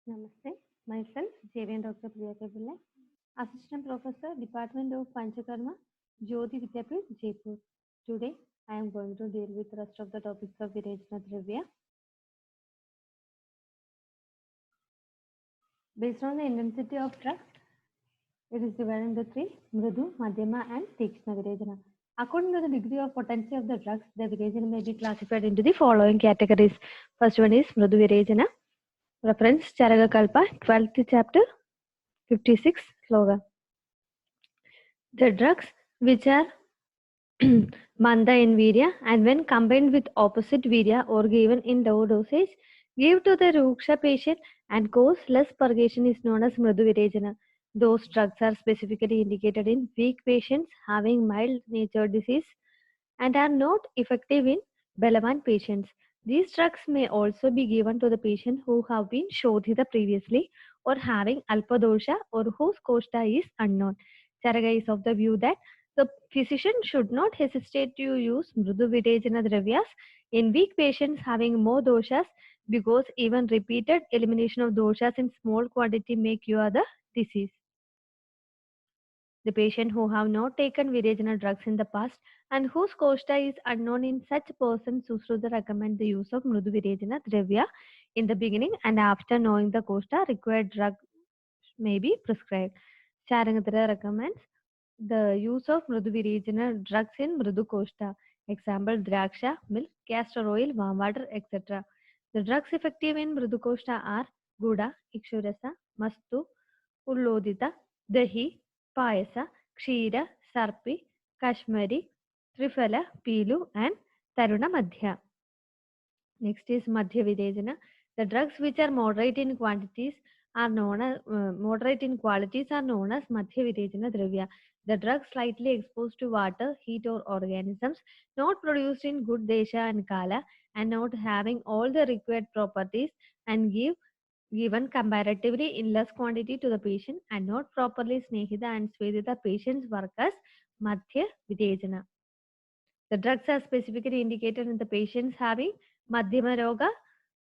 Namaste. Myself, JVN Dr. Priyaka Pillai, Assistant Professor, Department of Panchakarma, Jyoti Vidyapith, Jaipur. Today, I am going to deal with the rest of the topics of Virechana Dravya. Based on the intensity of drugs, it is divided into three: Mridu, Madhyama, and Tikshna Virechana. According to the degree of potency of the drugs, the Virechana may be classified into the following categories. First one is Mridu Virechana. Reference Charaka Kalpa, 12th chapter, 56 slogan. The drugs which are manda in virya and when combined with opposite virya or given in low dosage, give to the ruksha patient and cause less purgation is known as mridu virechana. Those drugs are specifically indicated in weak patients having mild natured disease and are not effective in Balavan patients. These drugs may also be given to the patient who have been Shodhita previously or having Alpadosha or whose Koshta is unknown. Charaga is of the view that the physician should not hesitate to use Mrudu Virechana Dravyas in weak patients having more doshas because even repeated elimination of doshas in small quantity may cure the disease. The patient who have not taken Virechana drugs in the past and whose Koshta is unknown in such persons, Susruta recommend the use of Mrudu Virechana Dravya in the beginning and after knowing the Koshta, required drug may be prescribed. Charangatara recommends the use of Mrudu Virechana drugs in Mrudu Koshta. Example, Draksha, milk, castor oil, warm water, etc. The drugs effective in Mrudu Koshta are Guda, Ikshurasa, Mastu, Ullodita, Dahi, Payasa, Kshira, Sarpi, Kashmiri, Trifala, Pilu, and Taruna Madhya. Next is Madhya Virechana. The drugs which are moderate in quantities are known as moderate in qualities are known as Madhya Virechana Dravya. The drugs slightly exposed to water, heat, or organisms, not produced in good desha and kala, and not having all the required properties, and given comparatively in less quantity to the patient, and not properly Snehita and Svedita patients work as Madhya Virechana. The drugs are specifically indicated in the patients having Madhyama Roga,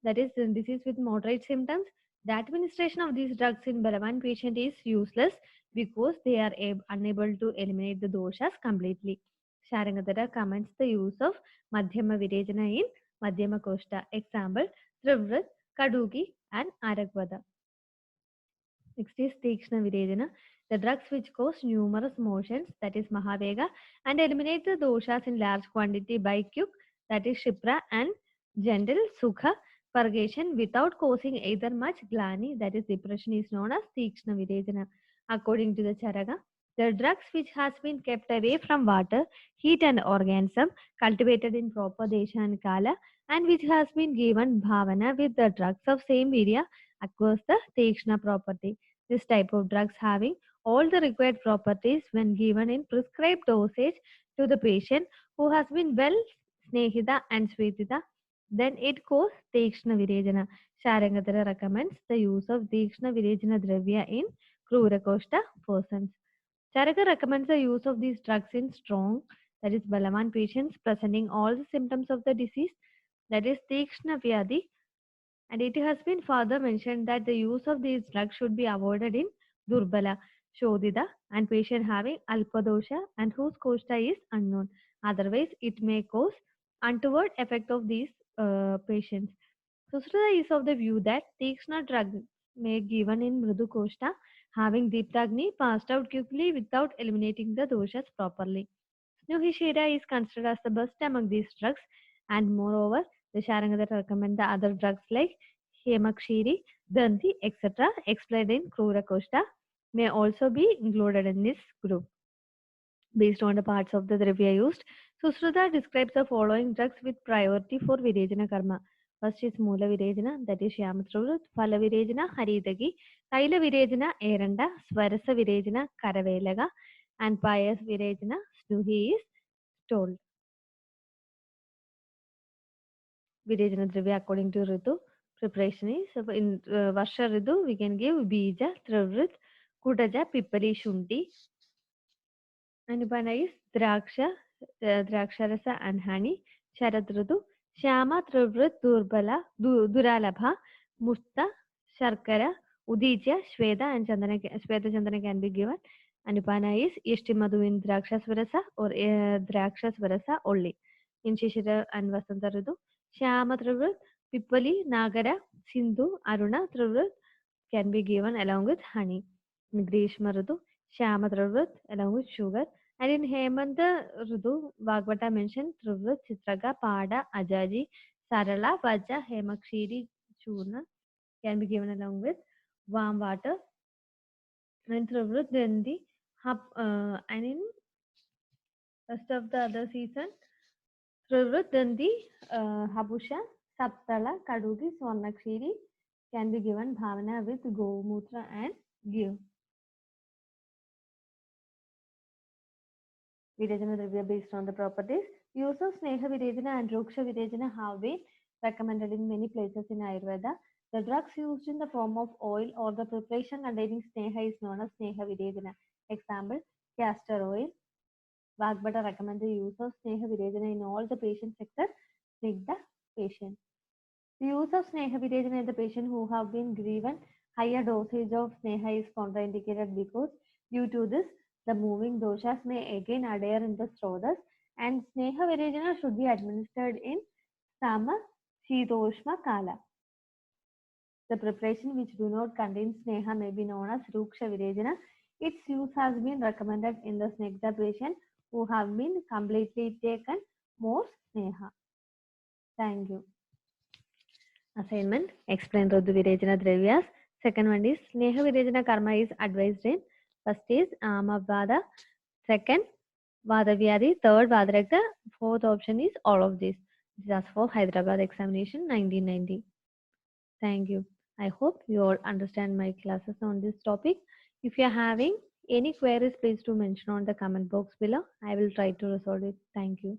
that is, disease with moderate symptoms. The administration of these drugs in Balavan patient is useless because they are unable to eliminate the doshas completely. Sharangadara comments the use of Madhyama Virechana in Madhyama Koshta. Example, Trivrit, Kaduki, and Aragvada. Next is Tikshna Virechana. The drugs which cause numerous motions, that is Mahavega, and eliminate the doshas in large quantity by Kyuk, that is Shipra, and gentle Sukha purgation without causing either much glani, that is depression, is known as Tikshna Virechana. According to the Charaga, the drugs which has been kept away from water, heat and organism, cultivated in proper desha and kala, and which has been given bhavana with the drugs of same virya acquires the Tikshna property. This type of drugs having all the required properties when given in prescribed dosage to the patient who has been well Snehita and Svetita, then it goes Tikshna Virechana. Sharangatara recommends the use of Tikshna Virechana Dravya in Krurakoshta persons. Charaka recommends the use of these drugs in strong, that is Balavan patients presenting all the symptoms of the disease, that is Tikshna Vyadi, and it has been further mentioned that the use of these drugs should be avoided in Durbala, Shodhita, and patient having Alpadosha and whose Koshta is unknown. Otherwise, it may cause untoward effect of these patients. Susruta is of the view that Tikshna drugs may given in Mridu Koshta having Deeptagni passed out quickly without eliminating the doshas properly. Snuhishira is considered as the best among these drugs, and moreover, the Sharangadar recommend the other drugs like Hemakshiri, Danti, etc., explained in Krura Koshta, may also be included in this group. Based on the parts of the Dravya used, Susruta describes the following drugs with priority for Virechana Karma. First is Mula Virechana, that is Shyamatravut, Phala Virechana, Haridagi, Taila Virechana, Eranda, Swarasa Virechana, Karavelaga, and Payas Virechana, Snuhi is told. Virechana Dravya according to Ritu. Preparation is in Varsha Ritu, we can give Bija, Travrit, Kutaja, Pipali, Shunti, and Upana is Draksha, Draksharasa, and Honey. Sharad Ritu, Shama, Travrit, Durbala, Duralabha, Musta, Sharkara, Udija, Shweta and Chandana, Shweta Chandana can be given. Anupana is Ishtimadu in Drakshasvarasa or Drakshasvarasa only. In Shishira and Vasanta Ritu, Shyama Trivrit, Pipali, Nagara, Sindhu, Aruna Trivrit can be given along with honey. In Grishma Ritu, Shyama Trivrit along with sugar. And in Hemanta Ritu, Bhagavata mentioned Trivrit, Chitraga, Pada, Ajaji, Sarala, Vaja, Hemakshiri, Churna can be given along with warm water. And Trivrit, then the and in rest of the other season, Trivrit, then the Habusha, Saptala, Kadugi, Swarnakshiri can be given Bhavana with Gomutra and Give. Virejana Dravya based on the properties. Use of Sneha Virejana and Ruksha Virejana have been recommended in many places in Ayurveda. The drugs used in the form of oil or the preparation containing Sneha is known as Sneha Virejana. Example, castor oil. Vagbata recommends the use of Sneha Virejana in all the patients except Snigdha patient. The use of Sneha Virejana in the patient who have been given higher dosage of Sneha is contraindicated because due to this, the moving doshas may again adhere in the Srodhas and Sneha Virejana should be administered in Sama Shitoshma Kala. The preparation which do not contain Sneha may be known as Ruksha Virejana. Its use has been recommended in the Snigdha patient who have been completely taken more Sneha. Thank you. Assignment, explain Rudu Virejana Dravyas. Second one is Sneha Virejana Karma is advised in. First is Amavada. Second, Vadavyadi. Third, Vadarakta. Fourth option is all of these. This is as for Hyderabad examination 1990. Thank you. I hope you all understand my classes on this topic. If you are having any queries, please do mention on the comment box below. I will try to resolve it. Thank you.